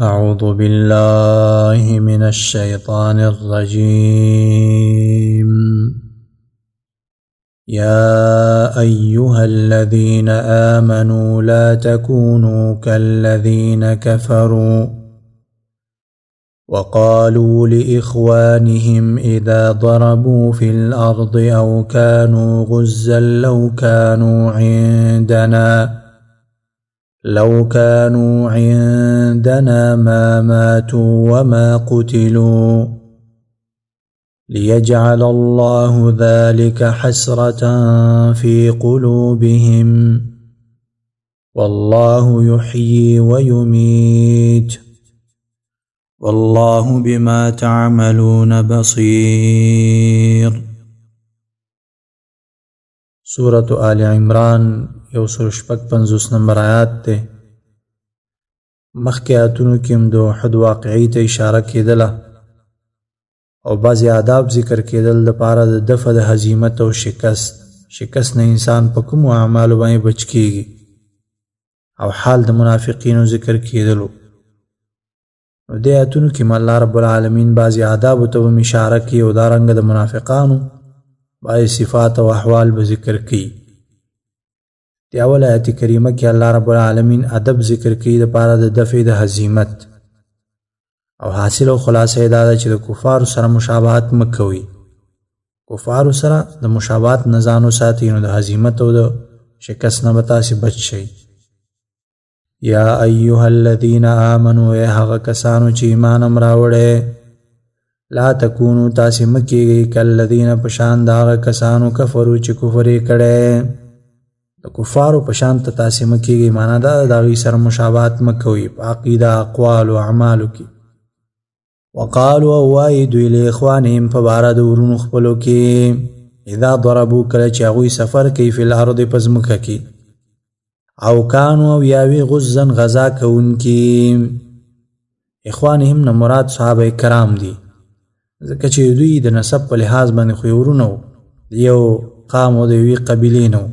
أعوذ بالله من الشيطان الرجيم. يا أيها الذين آمنوا لا تكونوا كالذين كفروا وقالوا لإخوانهم إذا ضربوا في الأرض أو كانوا غزا لو كانوا عندنا ما ماتوا وما قتلوا ليجعل الله ذلك حسرة في قلوبهم والله يحيي ويميت والله بما تعملون بصير. سورة آل عمران 155 نمبر آیات ته. مخکې آیاتونو کې هم د احد واقعې ته اشاره کېدله او بعضې آداب ذکر کېدل د پاره د دفع د هزیمت او شکست نه انسان په کومو اعمالو باندې بچ کېږي او حال د منافقینو ذکر کېدلو. نو دې آیاتونو کې الله رب العالمین بعضې آدابو ته هم اشاره کوي او دارنګه د منافقانو بعضې صفات او احوال به ذکر کوي. دی اول آیت کریمه کې الله رب العالمین ادب ذکر کوي د پاره د دفع د هزیمت او حاصل او خلاصه دا ده چې د کفارو سره مشابهت مکوي. کفارو سره د مشابهت نه ځان وساتئ نو د هزیمت او د شکست نه به تاسې بچ شئ. یا ایها الذین آمنوا ای هغه کسانو چې ایمان هم راوړی لا تکونو تاسې مه کېږئ کالذین په شان د هغه کسانو کفرو چې کفر یې کړی. د کفارو په شان ته تاسې مه کېږئ، معنا دا د هغوی سره مشابهت مه کوئ په عقیده اقوالو اعمالو کې. وقالو او وایي دوی لاخوانهم په باره د ورونو خپلو کې اذا ضربو کله چې هغوی سفر کوي فی الارض په ځمکه کې او کانو او یاوي غزن غذا کوونکي. اخوانهم نه مراد صحابه کرام دي ځکه چې دوی د نسب په لحاظ باندې خو ورونه وو، د یو قام او د یوې قبیلې نه وو.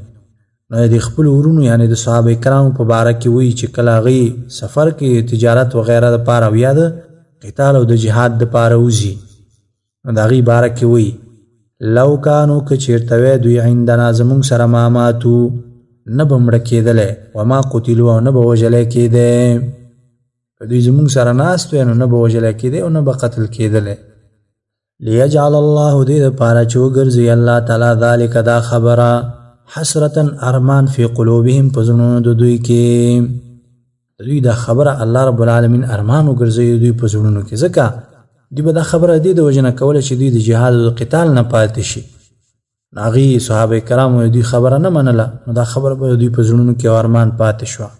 نو د خپل ورونو یعنی د صحابه کرامو په باره کې وایي چې کله هغوی سفر کې تجارت وغیره دپاره او یا د قتال او د جهاد دپاره وځي نو د هغوی باره کې وایي لو کانو که چېرته وی دوی عندنا زمونږ سره ما ماتو نه به مړه کېدلی وما قتلو او نه به وژلی کېدی. که دوی زمونږ سره ناست وی نو نه به وژلی کېدی او نه به قتل کېدلی. لیجعل الله دې دپاره چې وګرځي الله تعالی ذلک دا خبره حسرتا ارمان فی قلوبهم په زړونو د دوی کې. دوی دا خبره الله رب العالمین ارمان وګرځوي دوی په زړونو کې، ځکه دوی به دا خبره دې د وجې نه کوله چې دوی د جهاد او د قتال نه پاتې شي. هغوی صحابه کرامو دوی خبره نه منله نو دا خبره به دوی په زړونو کې ارمان پاتې شوه.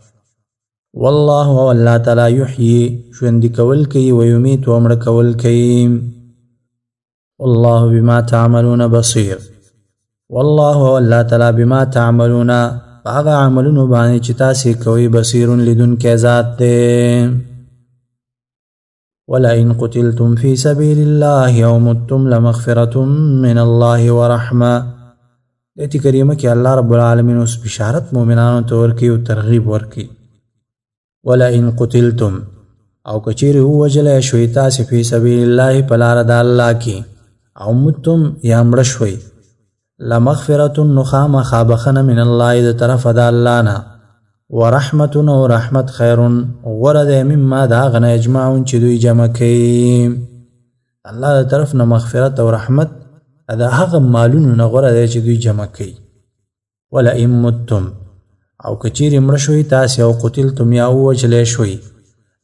والله او الله تعالی یحیي ژوندي کول کوي و یمیت و مړه کول کوي. والله بما تعملون بصیر. والله او الله تعالی بما تعملون هغه عملونو باندې چې تاسې کوئ بصیر لیدونکی ذات دی. ولئن قتلتم فی سبیل الله او متم لمغفرة من الله ورحمه. ایت کریمه کې الله رب العالمین اوس بشارت مؤمنانو ته ورکوي او ترغیب ورکوي. ولئن قتلتم او که چیرې ووژلی شوئ تاسې فی سبیل الله په لاره د الله کې او متم یا مړه شوئ لمغفرة نو خامخا بخنه من الله د طرفه د الله نه ورحمة او رحمت خیر غوره دی مما د هغه نه یجمعون چې دوی جمع کوي. الله د طرف نه مغفرت او رحمت د هغه مالونو نه غوره دی چې دوی جمع کوي. ولئن متم او که چیرې مړه شوئ تاسې او قتلتم یا ووژلی شوئ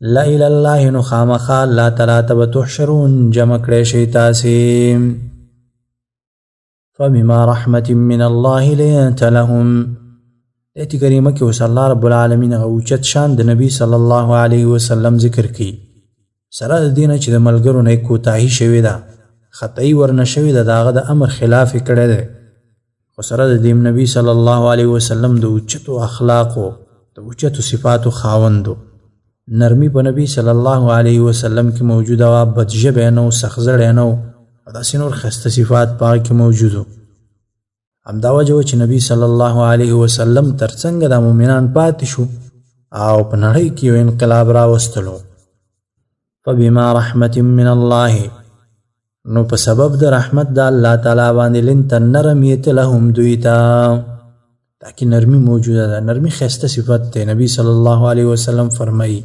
لالی الله نو خامخا الله تعالی ته به تحشرون جمع کړی شئ تاسې. فبما رحمة من الله لنت لهم. ایت کریمه کې اوس الله رب العالمین اوچت شان د نبی صلی الله علیه وسلم ذکر کوي سره د دې نه چې د ملګرو نه کوتاهي شوې ده، خطايي ورنه شوې ده، د هغه د امر خلاف یې کړی دی. خو سره د دې نبی صلی الله علیه وسلم د اوچتو اخلاقو د اوچتو صفاتو خاوندو نرمي په نبی صلی الله علیه وسلم کې موجوده وه، بدژبی نه و، سخزړی نه و او داسې نور ښایسته صفات په هغه کې موجود و. همدا وجه و چې نبی صلی الله علیه وسلم ترڅنګ د مؤمنان پاتې شو او په نړۍ کې یو انقلاب راوستلو فبما رحمت من الله نو په سبب د رحمت د الله تعالی باندې لنت نرمیت لهم دویتا تاکي نرمی موجوده ده. نرمی خسته صفت ده. نبی صلی الله علیه وسلم فرمایي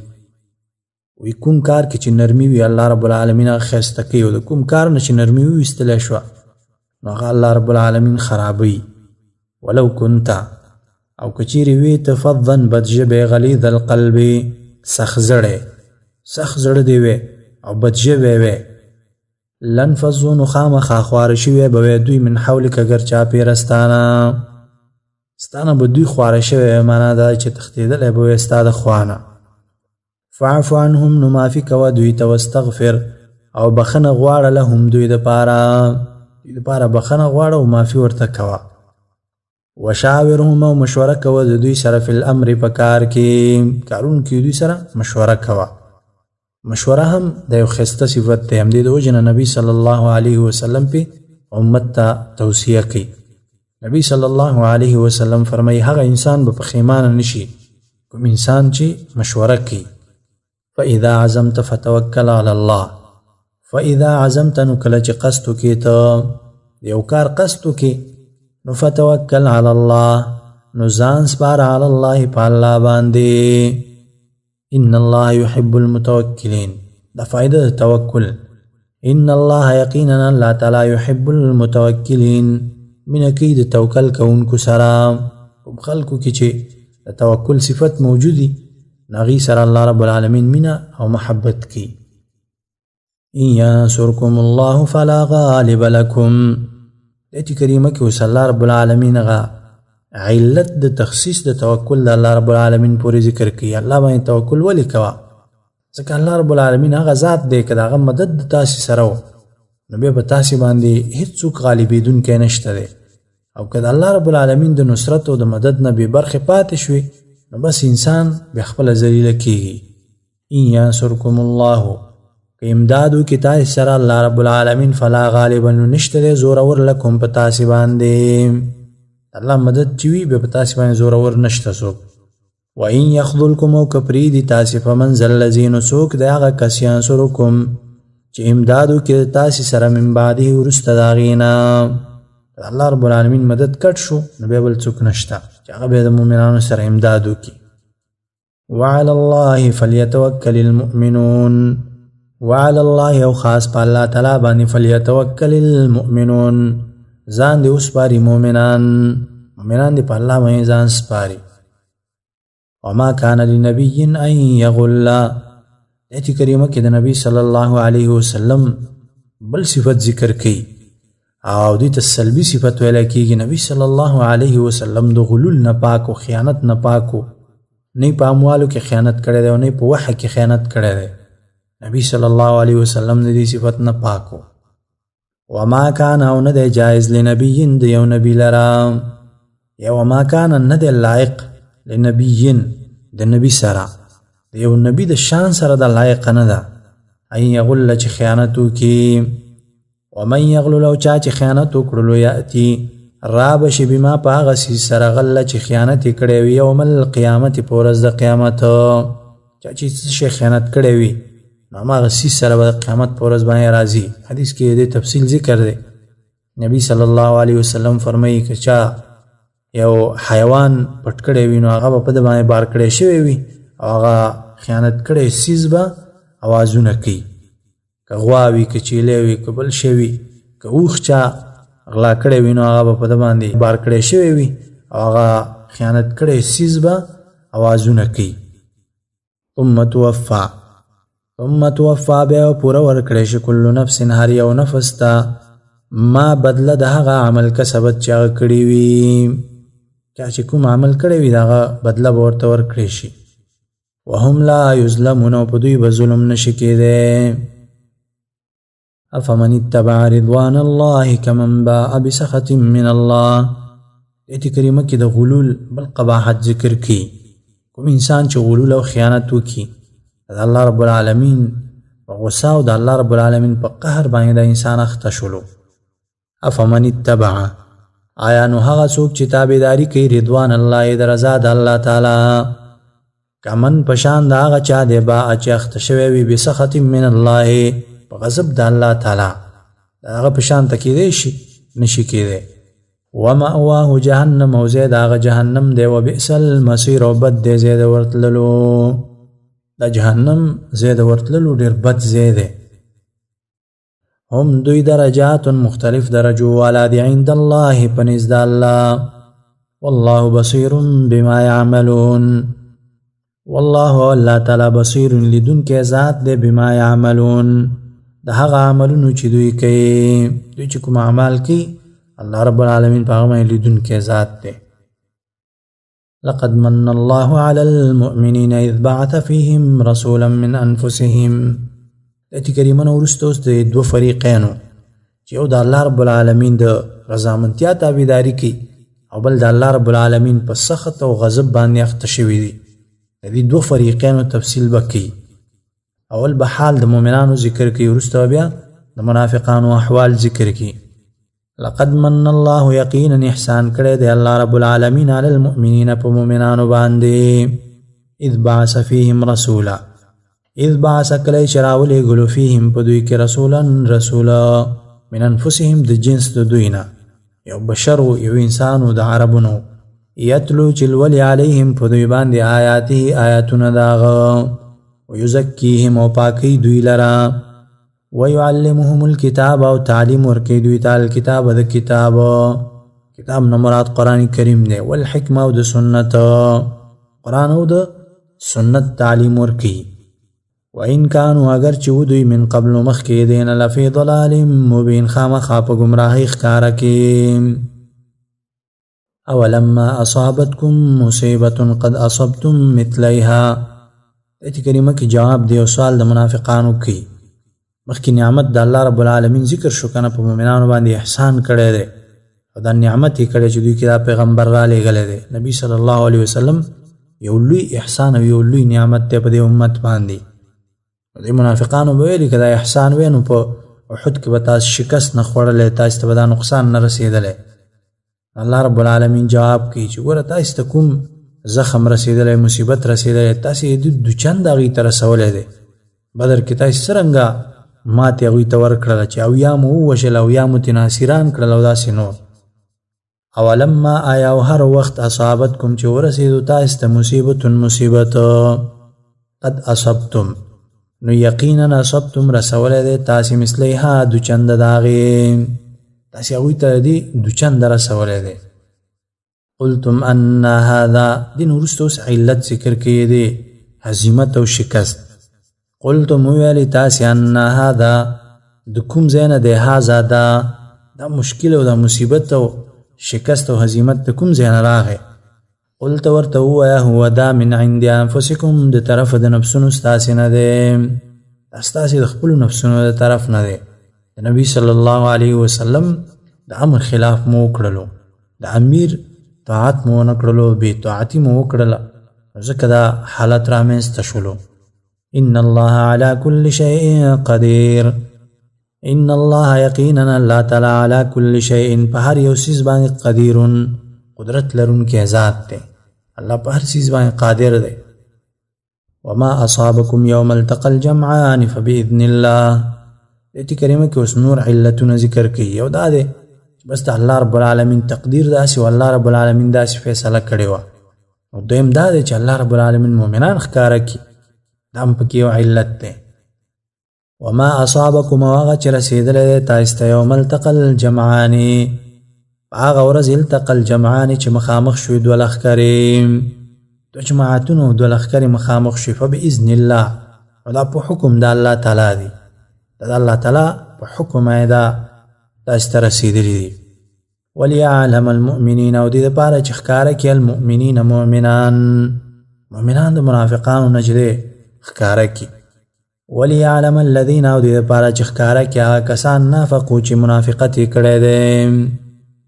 وی کوم کار کې چې نرمی وي الله رب العالمین خسته کوي، او د کوم کار نه چې نرمی وي استل شو نو هغه الله رب العالمین خرابوي. ولو كنت او کچيري وي تفظا بدجبه غليظ القلب سخ زړه دی وي او بدجبه وي لنفضوا نخام خاخوار شوی به دوی من حولک اگر چا پیرستانه ستانه به دوی خوار شوی معنا دا چې تختیدل به استاد خوانه. فاعف عنهم نو معافي کوه دوی ته واستغفر او بخنه غواړه لهم دوی د پاره بخنه غواړه او معافي ورته کوه. وشاورهم او مشوره کوه د دوی سره فی الامر په کار کې کارون کې دوی سره مشوره کوه. مشوره هم د یو خسته صفت ده. هم د وجنه نبی صلی الله علیه وسلم په امت ته توصیه کوي. نبی صلی الله علیه وسلم فرمایي هغه انسان به پښیمانه نشي کوم انسان چې مشوره کوي. فاذا عزمت فتوکل علی الله. فاذا عزمت نو کله چې قصد وکې ته یو کار قصد وکې نو فتوکل علی الله نو ځان سپاره علی الله په الله باندې. ان الله يحب المتوكلين دا فائدة توکل. ان الله یقینا الله تعالی يحب المتوكلين من اكيد توکل کوونکو سره خلقو کې چې توکل صفت موجودی نغی سره الله رب العالمین مینا او محبت کی. ان ينصركم الله فلا غالب لكم ایتی کریمه کې وس الله رب العالمین غا علت د تخصیص د توکل د الله رب العالمین پورې ذکر کوي. الله باندې توکل ولې کوه ځکه الله رب العالمین هغه ذات دی که هغه مدد د تاسې سره و نو بیا به تاسې باندې هیڅوک غالبېدونکی نشته دی. او که د الله رب العالمین د نصرت او د مدد نه بې برخې پاتې شوي نو بس انسان بیا خپله ذلیله کېږي. ان ینصرکم الله که امداد وکړي تاسې سره الله رب العالمین فلا غالب نو نشته دی زورور لکم په تاسې باندې. الله مدد چوي به تاسې باندې زورور نشته څوک. و ان يخذلكم او کپریدي تاسې فمن ذا الذي نو څوک دی هغه کس ینصرکم چې امداد وکړي تاسې سره من بعده وروسته د هغې نه الله رب العالمین مدد کټ شو نو بیا بل څوک نشته چې هغه بیا د مؤمنانو سره امداد وکړي. وعلى الله فليتوکل المؤمنون. وعلى الله او خاص په الله تعالی باندې فليتوکل المؤمنون ځان دې وسپاري مؤمنان دې په الله باندې ځان سپاري. وما كان لنبي ان يغل ایت کریمه کې د نبی صلی الله علیه وسلم بل صفت ذکر کړي او دې ته سلبي صفت ویل کېږي. نبی صلی الله علیه وسلم د غلول نه پاک او خیانت نه پاکو نه په اموالو کې خیانت کړی دی او نه په وحی کې خیانت کړی دی. نبی صلی الله علیه وسلم دې صفت نه پاکو. وما كان او نه جائز لنبي د یو نبی لرا یا وما كان نه لایق لنبي د نبی سره د یو نبی د شان سره د لایق نه ده ان یغل چې خیانت وکړي. ومن یغل لو چا چې خیانت وکړلو یاتی رابش بما په هغه څیز سره غله چې خیانت یې کړی وي یوم القیامت په ورځ د قیامت چا چې څه خیانت کړی وي نو هغه څیز سره به د قیامت په ورځ باندې راځي. حدیث کې دې تفصیل ذکر دی. نبی صلی الله علیه وسلم فرمایي که چا یو حیوان پټ کړی وي نو هغه به په د باندې بار کړی شوی وي او هغه خیانت کړی څیز به اوازونه کوي. که غوا وي که چیلی وي که بل شی وي که اوښ چا غلا کړی وي نو هغه به په د باندې بار کړی شوی وي او هغه خیانت کړی څیز به اوازونه کوي. ثم توفا بیا پوره ورکړی شي کل نفس هر یو نفس ته ما بدله د هغه عمل کسبت چې هغه کړی وي. چا چې کوم عمل کړی وي د هغه بدله به ورته ورکړی شي. وهم لا یظلمون او په دوی به ظلم نشي کېدی. افمن اتبع رضوان الله كمن باء بسخط من الله. ایت کریمه کې د غلول بل قباحت ذکر کی. کوم انسان چې غلول او خیانت وکي د الله رب العالمین په غصه او د الله رب العالمین په قهر باندې د انسان اخته شولو. افمن اتبع آیا نو هغه څوک چې تابعداري کوي رضوان الله د رضا د الله تعالی کمن پشان دا هغه چا دی با چې اخته شوی وي بسخط من الله په غضب د الله تعالی دا هغه پشان ته کېدی شي نشي کېدی ومأواه جهنم او زید هغه جهنم دی وبئس المصیر او بد دی زید ورتللو دا جهنم زید ورتللو ډېر بد ځای دی هم دوی درجات مختلف درجو والا دی عند الله پنځ د الله والله بصیر بما يعملون والله الله تعالی بصیر لدن کې ذات دی بما يعملون د هغه عملونو چې دوی کوي دوی چې کوم اعمال کوي الله رب العالمین په هغه لیدون کې ذات دی لقد من الله على المؤمنين إذ بعث فيهم رسولا من أنفسهم دتی کریمه نو ورستوس د دوه فریقینو چې یو د الله رب العالمین د رضامندیا تابعداري کوي او بل د الله رب العالمین په سخط او غضب باندې اخته شوي دي د دې دوه فریقینو تفصیل وکړي اول به حال د مؤمنانو ذکر کوي ورسته بیا د منافقانو احوال ذکر کوي لقد من الله یقینا احسان کړی دی الله رب العالمین علی المؤمنین په مؤمنانو باندې اذ بعث فیهم رسولا اذ بعث کلی چراولی گلو فیهم په دوی کې رسولا من انفسهم د جنس د دوینا یو بشر یو انسانو د عربونو یتلو چلولی علیهم په دوی باندې آیاته آیاتونه داغه ویزکیهم او پاکی دوی لرا ويعلمهم الكتاب او تعلیم ورکی دوی تعالی کتاب د کتاب نه مراد قرآن کریم دی والحکمه او د سنت قرآن او د سنت تعلیم ورکی وإن كانوا اگر چې دوی من قبل مخکې دین لفی ضلال مبین خامخا په گمراهی ښکارا کې اولما اصابتكم مصیبه قد اصبتم مثلیها ایت کریمه کې جواب دی او سوال د منافقانو کې مخکې نعمت د الله رب العالمین ذکر شو کنه په مؤمنانو باندې احسان کړی دی او دا نعمت یې کړی چې دوی کې دا پیغمبر را لېږلی دی نبی صلی الله علیه وسلم یو لوی احسان او یو لوی نعمت دی په دې امت باندې د منافقانو به ویلي که دا احسان وی نو په احد کې به تاسو شکست نه خوړلی تاسو ته به دا نقصان نه رسېدلی الله رب العالمین جواب کوي چې ګوره تاسو ته کوم زخم رسېدلی مصیبت رسېدلی تاسو یې د دوچند هغوی ته رسولی دی بدر کې تاسو څرنګه ماتې هغوی ته ورکړله چې اویا مو ووژل اویا مو ترې ناصران کړل او داسې نور اولما آیا او هر وخت اصابتکم چې ورسېدو تاسو ته مصیبت قد اصبتم نو یقینا اصبتم رسولی دی تاسې مثلیها دوچند د هغې تاسې هغوی ته دې دوچند رسولی دی قلتم ان هذا دین وروسته اوس علت ذکر کوي دی هزیمت او شکست قلتم ویلی تاسې ان هذا د کوم ځای نه دی هذا دا مشکل او دا مصیبت او شکست او هزیمت د کوم ځای نه راغی قلت ورته ووایه هو دا من عند انفسکم د طرف د نفسونو ستاسې نه دی دا ستاسې د خپلو نفسونو د طرف نه دی د نبي صلی الله علیه وسلم د امر خلاف مو وکړلو د امیر طاعت مو ونه کړلو بې طاعتي مو وکړله ځکه دا حالت رامنځته شولو ان الله على كل شيء قدير ان الله یقینا الله تعالی على كل شيء په هر یو څیز باندې قدیر قدرت لرونکی ذات دی الله په هر څیز باندې قادر دی وما اصابكم يوم التقى الجمعان فباذن الله دې کریمه کې اوس نور علتونه ذکر کوي یو دا دی بس الله رب العالمین تقدیر داسې او الله رب العالمین داسې فیصله کړې وه او دویم دا دی چې الله رب العالمین مؤمنان ښکاره کړي دا هم پکې یو علت دی وما اصابکم او هغه چې رسېدلی دی تاسو ته یوم التقى الجمعان هغه ورځ التقى الجمعان چې مخامخ شوي دوه لښکرې دوه جماعتونه او دوه لښکرې مخامخ شوي فباذن الله او دا په حکم د الله تعالی دی دا د الله تعالی په حکم یې دا تاسو ته رسېدلي دي وليعلم المؤمنین او دې دپاره چې ښکاره کړي المؤمنین مؤمنان د منافقانو نه چې دی ښکاره کړي وليعلم الذین او دې دپاره چې ښکاره کړي هغه کسان نافقو چې منافقت یې کړی دی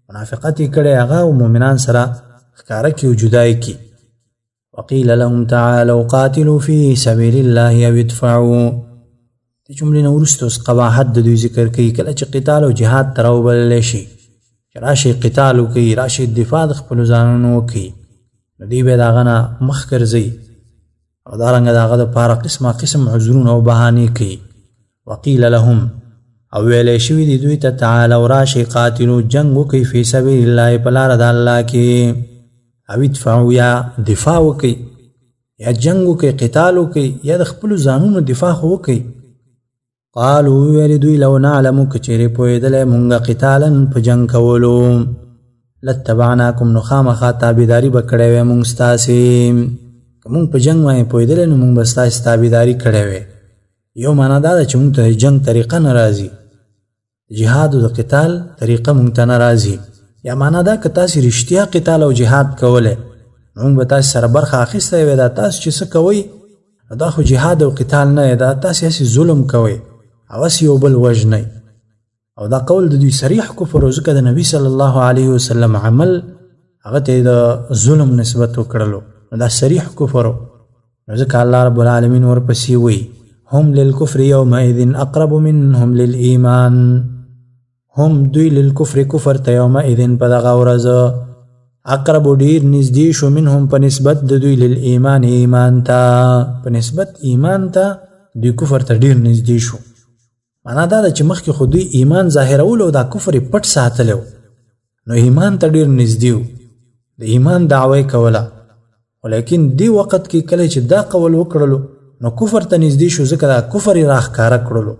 منافقت یې کړی هغه او مؤمنان سره ښکاره کړي او جدا یې کړي وقیل لهم تعالوا قاتلوا فی سبیل الله او ادفعوا د جملې نه وروسته اوس قباحت د دوی ذکر کوي کله چې قتال او جهاد ته راوبللی شي چې راشئ قتال وکړي راشئ دفاع د خپلو ځانونو وکړي نو دوی به د هغه نه مخ ګرځوي او دارنګه داغه د پاره قسمه قسم عذرونه او بهانې کوي. وقیل لهم او ویلې شوي دي دوی ته تعالوا راشئ قاتلو جنګ وکئ فی سبیل الله په لاره د الله کې، او ادفعوا یا دفاع وکئ یا جنگ وکئ قتال وکئ یا د خپلو ځانونو دفاع خو وکئ. قالو ویلې دوی لو نعلمو که چیرې پوهېدلی مونږه قتالا په جنګ کولو لاتبعناکم نو خامخا تابعداري به کړی وی مونږ ستاسې، که مونږ په جنګ باندې پوهېدلی نو مونږ به ستاسې تابعداري کړی وی. یو معنا دا ده چې مونږ ته د جنګ طریقه نه راځي، جهاد او د قتال طریقه مونږ ته نه راځي. یا معنا دا که تاسې رښتیا قتال او جهاد کولی نو مونږ به تاسې سره برخه اخیستی وی. دا تاسو چې څه کوئ دا خو جهاد او قتال نه دی، دا تاسې هسې ظلم کوئ او هسې یو بل وژنئ. او دا قول د دوی صریح کفر و، ځکه د نبي صلی الله علیه وسلم عمل هغه ته د ظلم نسبت وکړلو، نو دا صریح کفر و. نو ځکه الله رب العالمین ورپسې وی هم للکفر یومئذ اقرب منهم للایمان، هم دوی للکفر کفر ته یومئذ په دغه ورځ اقرب ډیر نږدې شو منهم په نسبت د دوی للایمان ایمان ته، په نسبت ایمان ته دوی کفر ته ډیر نږدې شو. معنا دا ده چې مخکې خو دوی ایمان ظاهرولو او دا کفر یې پټ ساتلی نو ایمان ته ډیر نږدې و، د ایمان دعوه یې کوله. ولیکن دی وخت کې کله چې دا قول وکړلو نو کفر ته نږدې شو، ځکه دا کفر یې راښکاره کړلو،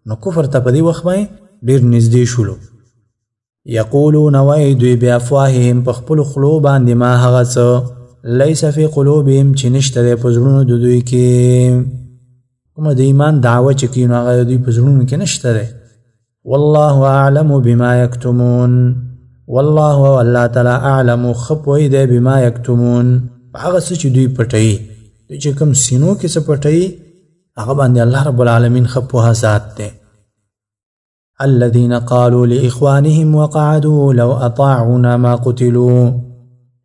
نو کفر ته په دې وخت باندې ډیر نږدې شولو. یقولون وایي دوی بافواههم په خپلو خولو باندې ما هغه څه لیس فی قلوبهم چې نشته دی په زړونو د دوی کې، کومه د ایمان دعوه چې کوي نو هغه د دوی په زړونو کې نشته دی. والله اعلم بما یکتمون، والله او الله تعالی اعلم ښه پوهی دی بما یکتمون په هغه څه چې دوی پټوي، دوی چې کوم سینو کې څه پټوي هغه باندې الله رب العالمین ښه پوهه ذات دی. الذين قالوا لاخوانهم وقعدوا لو اطاعونا ما قتلوا،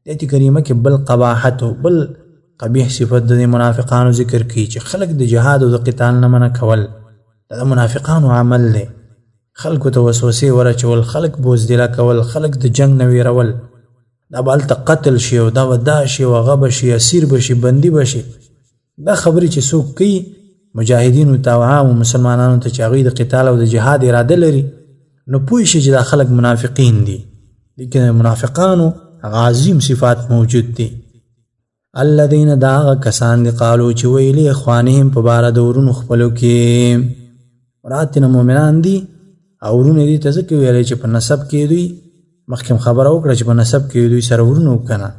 دې کریمه کې بل قباحت او بل قبیح صفت د منافقانو ذکر کوي چې خلق د جهاد او د قتال نه منع کول د منافقانو عمل دی. خلکو ته وسوسې ورچول، خلق بوزدله کول، خلق د جنگ نه ویرول، دا به هلته قتل شي او دا به دا شي او هغه به شي، اسیر به شي، بندي به شي. دا خبرې چې څوک کوي مجاهدینو ته او عامو مسلمانانو ته چې هغوی د قتال او د جهاد اراده لري نو پوه شي چې دا خلق منافقین دي. لیکن منافقانو هغه عظیم صفات موجود دي. الذین دا هغه کسان دي قالو چې ویلي اخوانهم په باره د ورونو خپلو کې، مراد ترې مؤمنان دي او ورونه دي ته ځکه ویلی چې په نسب کې دوی مخکې خبره وکړه چې په نسب کې دوی سره ورونه وکنه.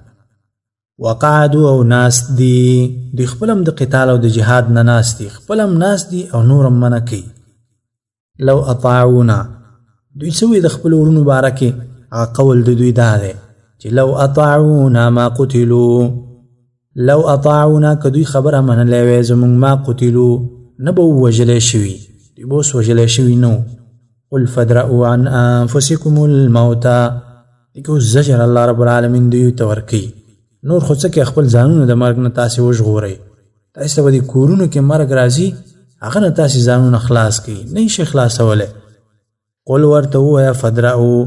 وقعدوا او ناست دي، دوی خپل هم د قتال او د جهاد نه ناست دي، خپل هم ناست دي او نور هم منع کوي. لو اطاعونا، دوی څه وایي د خپلو ورونو باره کې؟ هغه قول د دوی دا دی چې لو اطاعونا ما قتلوا، لو اطاعونا که دوی خبره منلی وی زمونږ ما قتلوا نه به ووژلی شوي، دوی به اوس وژلی شوي نه. قل فادرؤوا عن انفسکم الموتا، دغه اوس زجر الله رب العالمین دوی ته ورکوي. نور خو څه کې خپل ځانونه د مرګ نه تاسې وژغورئ، تاسې ته به د کورونو کې مرګ راځي هغه نه تاسې ځانونه خلاص کړي، نه یې شي خلاصولی. قل ورته ووایه فادرؤوا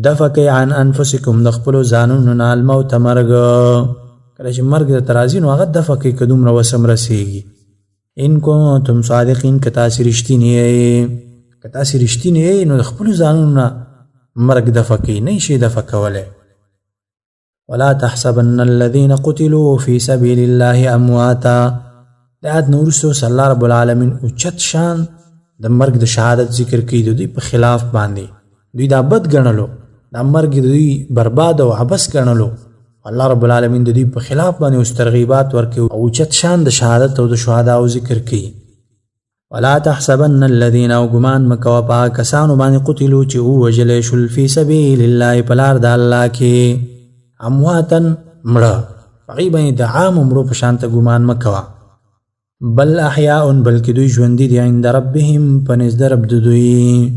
دفع کوئ عن انفسکم د خپلو ځانونو نه الموت مرګ، کله چې مرګ درته راځي نو هغه دفع کوئ که دومره وسم رسېږي. ان کنتم صادقین که تاسې رښتینې یئ، که تاسې رښتینې یئ نو د خپلو ځانونو نه مرګ دفع کوئ، نه یې شي دفع کولی. ولا تحسبن الذين قتلوا في سبيل الله امواتا، د آیت نه وروسته الله رب العالمین اوچت شان د مرګ د شهادت ذکر کوي د دوی په خلاف باندې. دوی دا بد ګڼلو، دا مرګ د دوی برباد او عبث ګڼلو، الله رب العالمین د دوی په خلاف باندې اوس ترغیبات ورکوي او اوچت شان د شهادت او د شهداو ذکر کوي. ولا تحسبن الذين او ګمان مکوه په هغه کسانو باندې قتلوا چې ووژلی شول فی سبیل الله په لار د الله کې امواتن مړه، هغوی باندې د عامو مړو په شان ته ګمان مکوه. بل احیاء بلکې دوی ژوندي دي عند ربهم په نزد رب د دوی،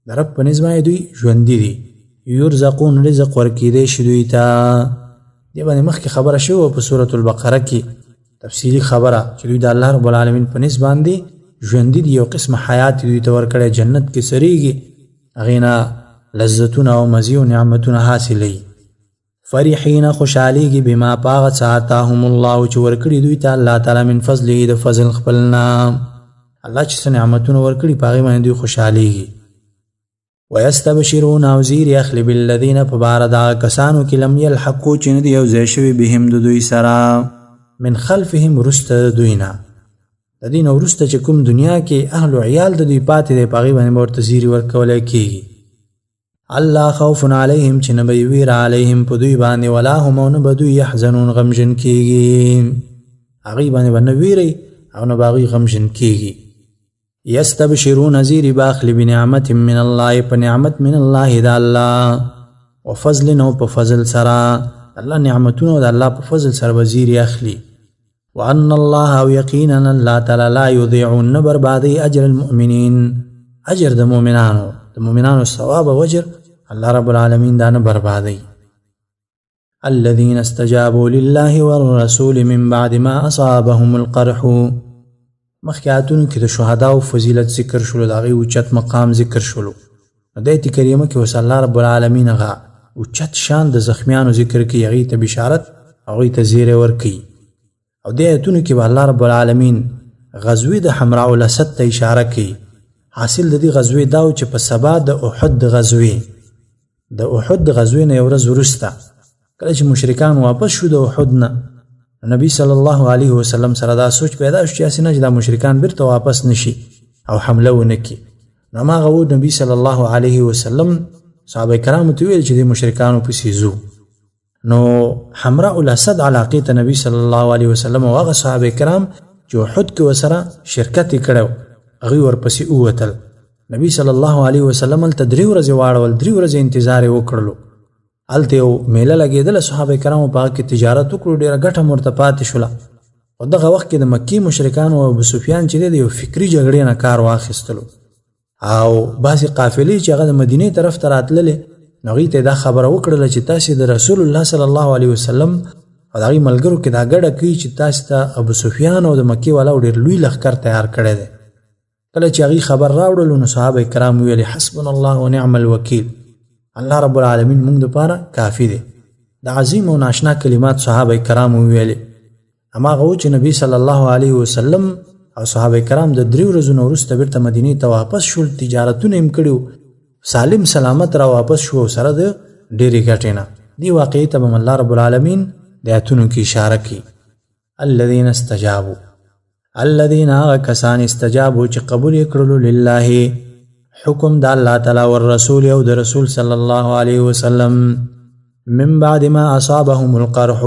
د رب په نزد باندې دوی ژوندي دي. یرزقون رزق ورکیدی شي دوی ته، دې باندې مخکې خبره شوه په سورة البقره کې تفصیلي خبره چې دوی د الله رب العالمین په نزد باندې ژوندي دي، یو قسم حیات دوی ته ورکړی، جنت کې سریږي، هغې نه لذتونه او مزې او نعمتونه حاصلوي. فرحین خوشحالیږي بما پاغ آتاهم الله چې ورکړي دوی ته الله تعالی من فضله د فضل خپلنا الله چې نعمتونه ورکړي پاغه باندې دوی خوشحالیږي ويستبشرون او زیر اخلی بالذین فباردا کسانو کې لم يلحقوا چې ندي او زې شوی بهم د دوی سره من خلفهم رست دوینا د دین ورسته چې کوم دنیا کې اهل او عیال د دوی پاتې دی پاغه باندې ورته زیر ورکول کیږي الله خوف علیهم چې نه به ویر علیهم په دوی باندې ولا هم نه بدو يحزنون غمجن کیږي هغه باندې باندې ویری او نه باغی غمجن کیږي یستبشرون زیر باخل بنعمت من الله فنعمت من الله ذا الله وفضل نو په فضل سره الله نعمتونه د الله په فضل سره وزیر اخلي وان الله او یقینا الله تعالی لا یضيع بربادی اجر المؤمنین اجر د مؤمنانو ثواب او اجر الله رب العالمین دا نه بربادي الذين استجابوا لله والرسول من بعد ما اصابهم القرح مخکاتون کې د شهدا او فضیلت ذکر شول دغه اوچت مقام ذکر شول د ایت کریمه کې وصلی الله رب العالمین هغه اوچت شان د زخمیانو ذکر کې هغه ته بشارت هغه ته زیره ورکی او د ایتونو کې الله رب العالمین غزوه د حمراء الاسد ته اشاره کوي حاصل د دې غزوه دا چې په سبا د احد غزوه نه ورځ ورسته کله چې مشرکان واپس شو د احد نه نبی صلی الله علیه وسلم سره دا سوچ پیدا شو چې اسنه د مشرکان بیرته واپس نشي او حمله ونکي نو ما غو نبی صلی الله علیه وسلم صحابه کرام ته ویل چې د مشرکانو پسې زو نو حمراء الاسد علاقه ته نبی صلی الله علیه وسلم او هغه صحابه کرام چې احد کې وسره شرکت کړو هغه ورپسې اوتل نبی صلی الله علیه وسلم ته 3 ورځې واړول 3 ورځې انتظار وکړلو الته یو میله لګیدل صحابه کرامو په کې تجارت وکړو ډیره ګټه مرتپات شوله او دغه وخت کې د مکی مشرکان او ابو سفیان چې د یو فکری جګړې نه کار واخیستلو او بعضی قافلې چې هغه د مدینه طرف ته راتللې نو ته دا خبره وکړه چې تاسو د رسول الله صلی الله علیه وسلم او دغه ملګرو کې دا ګډه کوي چې تاسو ته ابو سفیان او د مکی والا ډیر لوی لخر تیار کړی دی کله چې هغه خبر راوړل نو صحابه کرام ویل حسبنا الله ونعم الوکیل الله رب العالمین موږ لپاره کافی دی د عظیم او ناشنا کلمات صحابه کرام ویل اما غو چې نبی صلی الله علیه وسلم او صحابه کرام د 3 ورځې وروسته بیرته مدینه ته واپس شول تجارتونه هم کړو سالم سلامت را واپس شو سره د ډېری غټینا دی واقعي ته الله رب العالمین د اتونو کې اشاره کوي الذين استجابوا الذين كسان استجابوا چې قبول کړلو لله حکم د الله تعالی او رسول او د رسول صلی الله علیه وسلم من بعد ما اصابهم القرح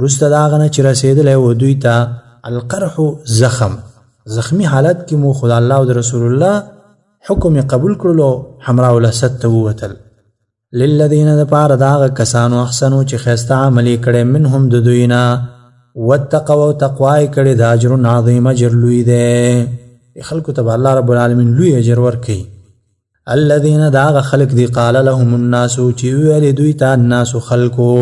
رستداغنه چې رسیدل او دوی ته القرح زخمی حالت کې مو خدای الله او د رسول الله حکم قبول کړلو حمراء الاسد ته وتل للذین د پاره دا کسانو احسنو چې خسته عملی کړي منهم د دوینا واتقوا تقوای کړي د اجر عظیم اجر لوی دی خلق ته الله رب العالمین لوی اجر ورکي الذين داغ خلق دی قال لهم الناس چې ویل دوی ته الناس خلقو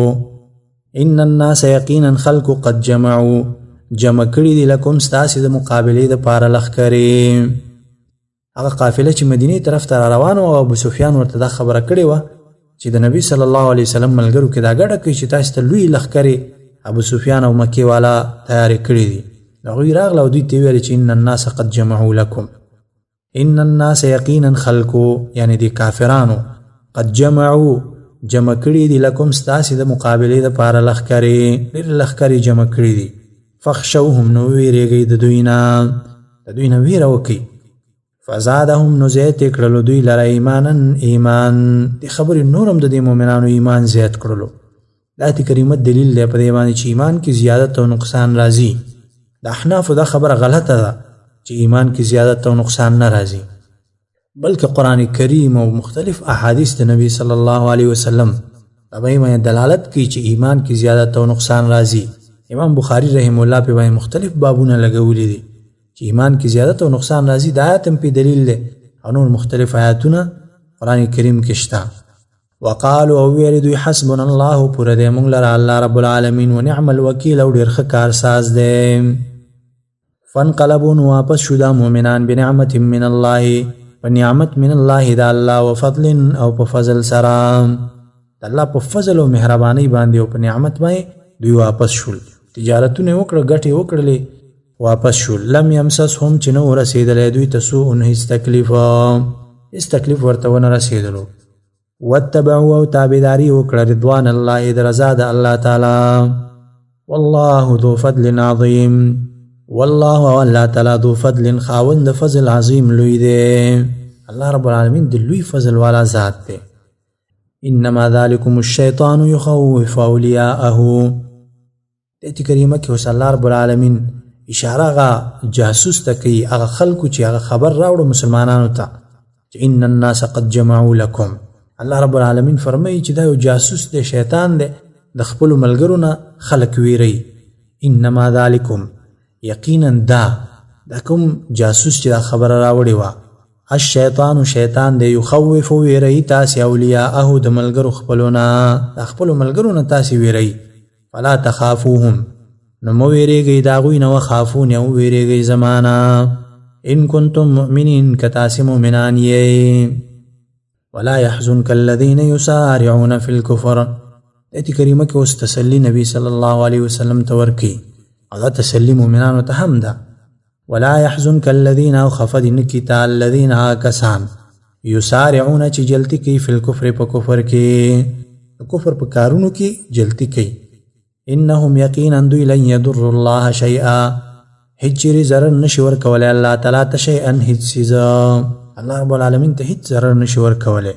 ان الناس یقینا خلق قد جمعوا جمع کړي دي لکم ستاسو د مقابله د پاره لخرې هغه قافله چې مدینه طرف ته روانه او ابو سفیان ورته دا خبره کړې و چې د نبی صلی الله علیه وسلم ملګرو کې دا ګډه کوي چې تاسو ته لوی لخرې ابو سفیان او مکی والا تیار کړی دي هغه راغله او دوی ته ویل چې ان الناس قد جمعوا لكم ان الناس یقینا خلقو یعنی دی کافرانو قد جمعوا جمع کړي دي لکم ستاسو د مقابله د پاره لخرې جمع کړي دي فخشوهم نو ویریږي د دوی نه ویره وکي فزادهم نو زیات کړلو دوی لره ایمان دی خبرې نورم د مؤمنانو ایمان زیات کړلو د آیت کریمه دلیل دی په دې باندې چې ایمان کې زیادت او نقصان راځي د احناف دا خبره غلطه ده چې ایمان کې زیادت او نقصان نه راځي بلکې قران کریم او مختلف احادیث د نبی صلی الله علیه وسلم دغه دلالت کوي چې ایمان کې زیادت او نقصان راځي امام بخاری رحم الله په باندې مختلف بابونه لګولې دي چې ایمان کې زیادت او نقصان راځي د آیات په دلیل له او نور مختلف آیاتونه قران کریم کې شته وقالوا او ویل دوی حسبنا الله پر دې موږ لره الله رب العالمین ونعم الوکیل او ډیر ښه کارساز دی فانقلبوا واپس شو دا مؤمنان بنعمت من الله ونعمت من الله دا الله وفضل او په فضل سره د الله په فضل او مهرباني باندې او په نعمت باندې دوی واپس شول. تجارتونه وکړه، ګټې وکړلې، واپس شول. لم یمسسهم چې نه ورسېدلی دوی ته سوء هیڅ تکلیف ورته ونه رسېدلو. واتبعوا او تابعداري وکړه رضوان الله د رضا د الله تعالی. والله ذو فضل عظیم، والله او الله تعالی ذو فضل خاوند فضل عظیم لوی دی. الله رب العالمین د لوی فضل والا ذات دی. انما ذلکم الشیطان یخوف اولیاءه. د کریمه کې اوس الله رب العالمین اشاره غا جاسوس ته کوي، هغه خلکو چې هغه خبر راوړو مسلمانانو ته چې ان الناس قد جمعوا لكم. الله رب العالمین فرمایي چې دا یو جاسوس دی، شیطان دی، د خپلو ملګرو نه خلک ویری. انما ذلکم یقینا دا کوم جاسوس چې دا خبره راوړې وه، الشیطان شیطان دی، یخوف ویری تاسې اولیاءه د ملګرو خپلو نه، د خپلو ملګرو نه تاسې ویری. فلا تخافوهم نو مو ویریږئ د هغوی نه، وخافوني او ویریږئ زما نه، ان کنتم مؤمنین که تاسې مؤمنان یئ. ولا يحزنك الذين يسارعون في الكفر. ایت کریمه کې اوس تسلی نبی صلی الله علیه وسلم ته ورکړي او دا تسلی مؤمنانو ته هم ده. ولا يحزنك الذين او خفد نکتا الذين کسان يسارعون چې جلتی کوي فی الكفر په کفر کې، کفر په کارونو کې جلتی کوي. انهم یقینا دوی لن يضر الله شیئا، هیڅ چیرې ضرر نشي ورکولی الله تعالی ته شیئا هیڅ څیز، الله رب العالمین ته هیڅ ضرر نشي ورکولی.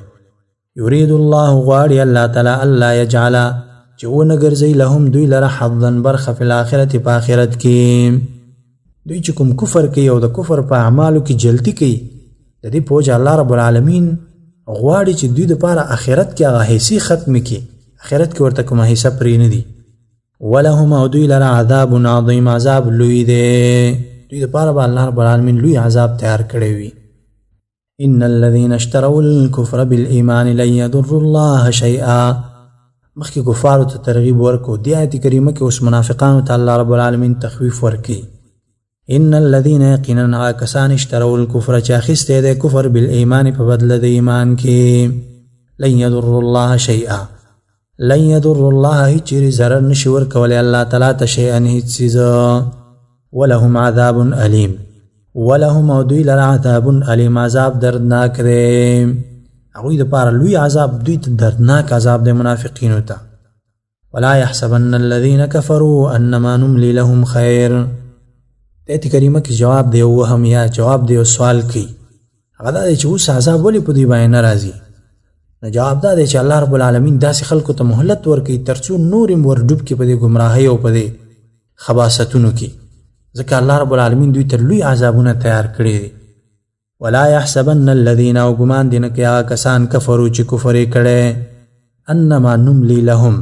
یرید الله غواړي الله تعالی الله یجعل چې ونه ګرځي لهم دوی لره حظا برخه فی الاخرت په آخرت کې. دوی چې کوم کفر کوي او د کفر په اعمالو کې جلتی کوي، د دې په وجه الله رب العالمین غواړي چې دوی دپاره آخرت کې هغه حیثي ختم کړي، آخرت کې ورته کومه حصه پرې نه دي. ولهم او دوی لره عذاب عظیم عذاب لوی دی، دوی دپاره به الله رب العالمین لوی عذاب تیار کړی وي. ان الذين اشتروا الكفر بالایمان لن يضر الله شیئا. مخکې کفارو ته ترغیب ورکو، دې آیت کریمه کې اوس منافقانو ته الله رب العالمین تخویف ورکي. ان الذين یقینا کسان اشتروا الكفر چې اخیستی دی کفر بالایمان په بدله د ایمان کې، لن يضر الله شیئا، لن يضر الله هیڅ چیرې ضرر نشي ورکولی الله تعالی ته شیئا هیڅ څیز. ولهم عذاب علیم، ولهم او دوی لره عذاب علیم عذاب دردناک دی، هغوی دپاره لوی عذاب، دوی ته دردناک عذاب دی منافقینو ته. ولا يحسبن الذين كفروا انما نملي لهم خیر. ایت کریمه کې جواب دی وهم یا جواب دی سوال کوي، هغه دا دی چې اوس عذاب ولې په دوی باندې نه راځي؟ نو جواب دا دی چې الله رب العالمین داسې خلکو ته مهلت ورکوي تر څو نور یې ورډوب کړي په دې ګمراهۍ او په دې خباستونو کې، ځکه الله رب العالمین دوی ته لوی عذابونه تیار کړي دي. ولا يحسبن الذين او ګمان دي نه کوي هغه کسان کفرو چې کفر یې کړی، انما نملي لهم،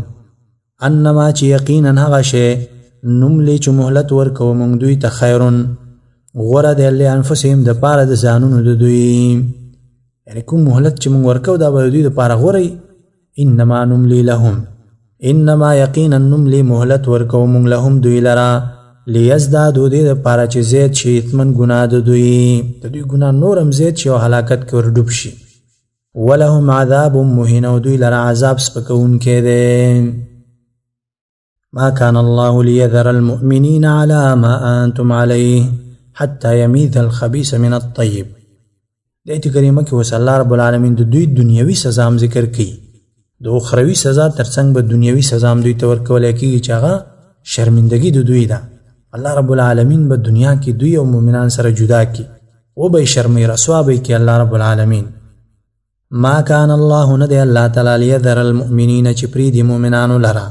انما چې یقینا هغه شی نملی چې مهلت ورکو موږ دوی ته خیرون غوره دی لانفسهم دپاره د ځانونو د دوی، یعنې کوم مهلت چې موږ ورکو دا به د دوی دپاره غوره. انما نملی لهم، انما یقینا نملی مهلت ورکو موږ لهم دوی لره لیزدادو دې دپاره چې زیات شي اثمن ګناه د دوی، د دوی ګناه نور هم زیات شي او هلاکت کې ورډوب شي. ولهم عذاب مهین، او دوی لره عذاب سپکوونکی دی. ما كان الله ليذر المؤمنين على ما أنتم عليه حتى يميز الخبيث من الطيب. د ایت کریمه کې اوس الله رب العالمین د دوی دنیوي سزا هم ذکر کوي، د اخروي سزا ترڅنګ به دنیوي سزا هم دوی ته ورکولی کېږي چې هغه شرمندګي د دوی ده. الله رب العالمین به دنیا کې دوی او مؤمنان سره جدا کړي، و به یې شرمۍ رسوا به یې کړي الله رب العالمین. ما كان الله نه دی الله تعالی لیذر المؤمنین چې پرېږدي مؤمنانو لره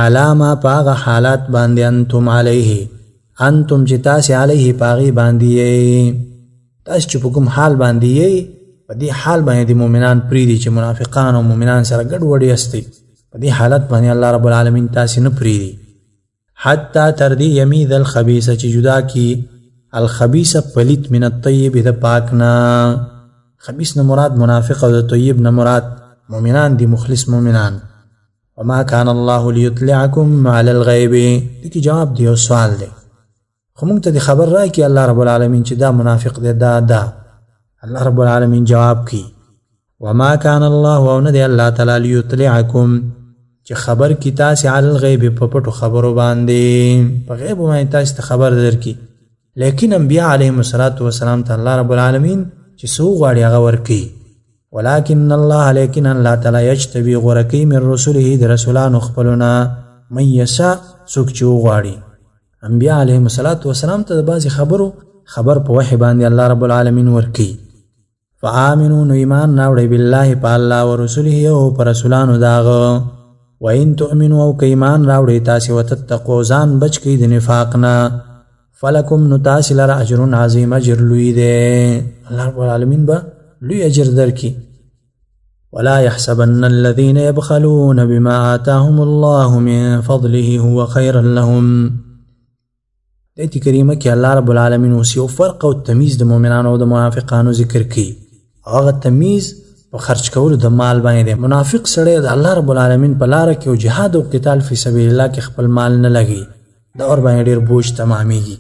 علامه پاغه حالات باندې انتم علیه، انتم چې تاسې علیه پاغي باندې یې، تاسې چې په کوم حال باندې یې په دې حال باندې د مؤمنان پرېږدي چې منافقان او مؤمنان سره ګډوډ یاستئ، په دې حالت باندې الله رب العالمین تاسې نه پرېږدي. حتی تر دې یمیز الخبیث چې جدا کی الخبیث پلیت من الطیب د پاک نه، خبیث نه مراد منافق او د طیب نه مراد مؤمنان دي، مخلص مؤمنان. وما كان الله ليطلعكم على الغيب، دې کې جواب دی او سوال دی، خو موږ ته د خبر راکړي الله رب العالمین چې دا منافق دی، دا الله رب العالمین جواب کوي. وما كان الله او ندی الله تعالی لیطلعکم چې خبر کی تاسو علی الغیب په پټو خبرو باندې په غیب باندې تاسو خبر درکې لیکن انبیاء علیهم الصلاۃ والسلام ته الله رب العالمین چې سو غواړي هغه ورکی ولكن الله لیکن الله تعالی یجتبی غورکی من رسوله د رسولانو خپلنا من یشاء څوک چې غواړي انبیاء علیهم الصلاۃ والسلام ته بعضی خبر په وحی باندې الله رب العالمین ورکی فآمنوا ایمان راوړی بالله په الله او رسوله او پر رسولانو داغه وان تؤمنوا او ایمان راوړی تاسو وتتقوا ځان بچ کی د نفاقنا فلکم نتاسل اجر عظیم اجر لوی ده الله رب العالمین با لوی اجر درکی ولا يحسبن الذين يبخلون بما آتاهم الله من فضله هو خيرا لهم دایته کریمه کې الله رب العالمین اوسیو فرق او تمیز د مؤمنانو او د منافقانو ذکر کی هغه تمیز په خرج کولو د مال باندې دی منافق سره د الله رب العالمین په لار کې او جهاد او قتال فی سبیل الله کې خپل مال نه لګي دا اور باندې ډیر بوج تمامېږي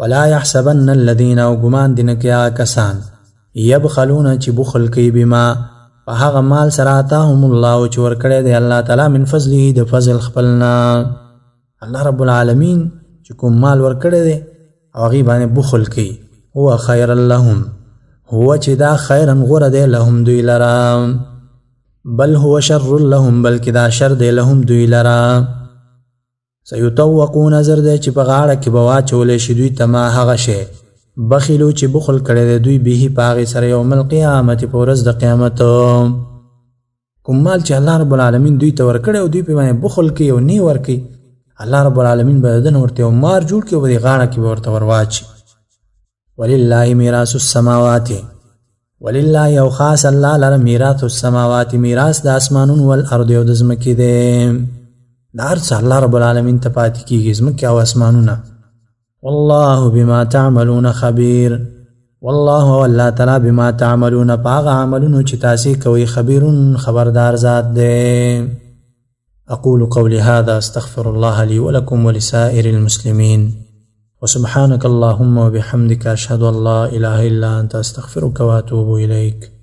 ولا يحسبن الذين او ګمان دین کې کسان يبخلون چې بخل کوي بما په هغه مال سره آتاهم الله او چې ورکړی دی الله تعالی من فضله د فضل خپلنا الله رب العالمین چې کوم مال ورکړی دی هغه باندې بخل کوي هو خیر لهم هو چې دا خیرا غره دی لهم دوی لرا بل هو شر لهم بلکې دا شر دی لهم دوی لرا سيطوقون نظر دی چې په غاړه کې به واچولې شي دوی ته ما هغه شی بخیلو چې بخل کړی دی دوی به پاغې سره یوم القیامت په ورځ د قیامت کوم مال چې الله رب العالمین دوی ته ورکړی او دوی په باندې بخل کوي او نه ورکوي الله رب العالمین به دن ورته مار جوړ کړي او د غاړه کې ورته ورواچي ولله میراث السماوات ولله یو خاص الله لره میراث السماوات میراث د اسمانونو والارض او د ځمکې دی دا هر څه الله رب العالمین ته پاتې کیږي ځمکې او اسمانونه والله بما تعملون خبير والله والله تعالی بما تعملون باغ عملون چې تاسو کوي خبير خبردار ذات دی اقول قولي هذا استغفر الله لي ولكم ولسائر المسلمين وسبحانك اللهم وبحمدك اشهد ان لا اله الا انت استغفرك واتوب اليك